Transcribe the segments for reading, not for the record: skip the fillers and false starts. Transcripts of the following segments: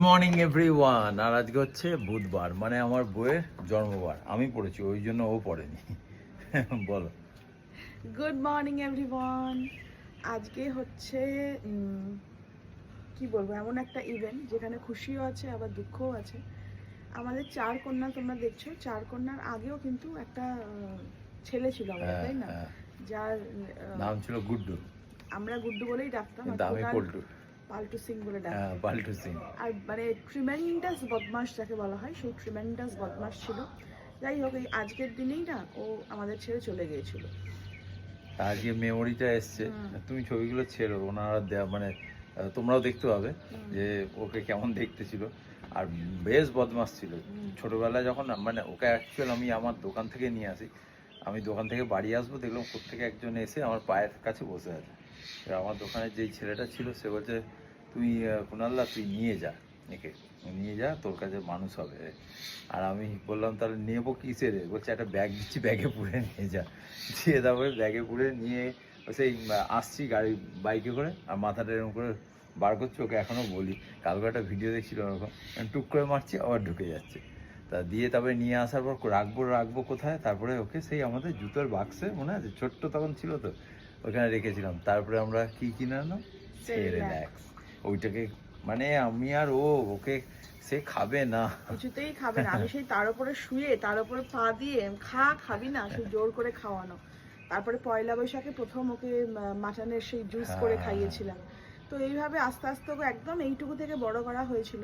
Morning everyone. আর আজকে হচ্ছে বুধবার, মানে আমার বউয়ের জন্মবার। আমি পড়েছি, ওই জন্য ও পড়েনি। বলো। Good morning everyone. আজকে হচ্ছে কি বলবো, এমন একটা ইভেন্ট যেখানে খুশিও আছে আবার দুঃখও আছে। আমাদের চার কন্যা, তোমরা দেখছো, চার কন্যার আগেও কিন্তু একটা ছেলে ছিল আমাদের, হ্যাঁ তাই না? হ্যাঁ, যার নাম ছিল গুড্ডু, আমরা গুড্ডু বলেই ডাকতাম, আর কিন্তু আমি কুনাল পল্টু। পাল্টু সিং বলে হ্যাঁ, ডাকতাম। পাল্টু সিং। আর মানে ট্রিমেন্ডাস বদমাস যাকে বলা হয়, সেই ট্রিমেন্ডাস বদমাস ছিল। যাই হোক, এই আজকের দিনেই না ও আমাদের ছেড়ে চলে গিয়েছিল। আজকে মেমোরিটা এসছে, তুমি ছবিগুলো ছেড়ো, ওনারা দেয়া মানে তোমরাও দেখতে পাবে যে ওকে কেমন দেখতে ছিল। আর বেশ বদমাস ছিল ছোটবেলায়। যখন মানে ওকে অ্যাকচুয়ালি আমি আমার দোকান থেকে নিয়ে আসি, আমি দোকান থেকে বাড়ি আসবো, দেখলাম কোত্থেকে একজন এসে আমার পায়ের কাছে বসে আছে। এবার আমার দোকানের যেই ছেলেটা ছিল সে বলছে, তুই কুনাল্লা তুই নিয়ে যা, একে নিয়ে যা, তোর কাছে মানুষ হবে। আর আমি বললাম তাহলে নেবো কিসে রে? বলছে একটা ব্যাগ দিচ্ছি, ব্যাগে পুরে নিয়ে যা। দিয়ে তারপরে ব্যাগে পুরে নিয়ে সেই আসছি গাড়ি বাইকে করে, আর মাথাটা এরকম করে বার করছি। ওকে এখনও বলি, কালকে একটা ভিডিও দেখছিল ওরকম, টুক করে মারছি আবার ঢুকে যাচ্ছে। তা দিয়ে তারপরে নিয়ে আসার পর রাখবো কোথায়, তারপরে ওকে সেই আমাদের জুতোর বাক্সে, মনে আছে ছোট্ট তখন ছিল তো, ওখানে রেখেছিলাম। তারপরে আমরা কি কিনে আনলাম, রিল্যাক্স। ওইটাকে মানে আমি আর ওকে, সে খাবে না, কিছুতেই খাবে না। আমি সেই তার উপরে শুয়ে, তার উপরে পা দিয়ে খাবি না, সেই জোর করে খাওয়ানো। তারপরে পয়লা বৈশাখে প্রথম ওকে মাটনের সেই জুস করে খাইয়েছিলাম। তো এইভাবে আস্তে আস্তে ওকে একদম এইটুকু থেকে বড় করা হয়েছিল।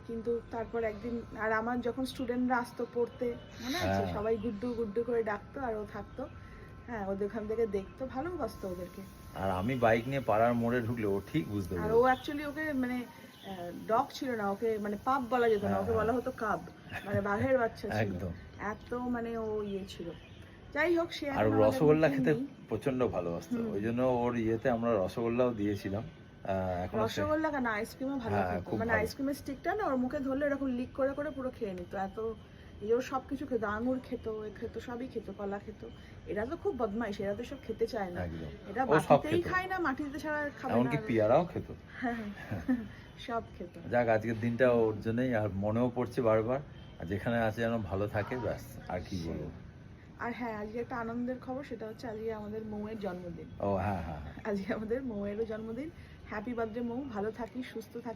কিন্তু তারপর একদিন, আর আমার যখন স্টুডেন্টরা আসতো পড়তে, মনে আছে, সবাই গুড্ডু গুড্ডু করে ডাকতো, আর ও থাকতো। হ্যাঁ, ওদের ওখান থেকে দেখতো, ভালোবাসতো ওদেরকে। আর আমি বাইক নিয়ে পাড়ার মোড়ে ঢুকলে ও ঠিক বুঝতে আর পারে। ও অ্যাকচুয়ালি ওকে মানে ডগ ছিল না, ওকে মানে পাপ বলা যেত না, ওকে বলা হতো কাব, মানে বাঘের বাচ্চা ছিল। একদম। এত মানে ও ইয়ে ছিল। যাই হোক, সে আর এখন আমাদের রসগোল্লা মধ্যে খেতে নেই। প্রচন্ড ভালোবাসতো, ওই জন্য ওর ইয়েতে আমরা রসগোল্লাও দিয়েছিলাম। এখন রসগোল্লা কেন, আইসক্রিমও ভালো হ্যাঁ, খেত। খুব মানে ভালো। আইসক্রিমের স্টিকটা না ওর মুখে ধরলে এরকম লিক করে করে পুরো খেয়ে নিত। এত ওর সব কিছু খেত, আঙুর খেত, এ খেত, সবই খেত, কলা খেত। এরা তো খুব বদমাইশ, এরা তো সব খেতে চায় না। একদম, এটা ও সব মাটিতেই খেত, খায় না, মাটিতে ছাড়া খাবে না। এমনকি পিয়ারাও খেত। সব খেত। যাক, আজকের দিনটা ওর জন্যই, আর মনেও পড়ছে বারবার। আর যেখানে আছে যেন ভালো থাকে, ব্যাস, আর কি বলবো। আর হ্যাঁ, আজকে একটা আনন্দের খবর, সেটা হচ্ছে আজকে আমাদের মৌয়ের জন্মদিন। ও হ্যাঁ হ্যাঁ হ্যাঁ। আজকে আমাদের মৌয়েরও জন্মদিন। হ্যাপি বার্থডে মৌ, ভালো থাকিস, সুস্থ থাকিস।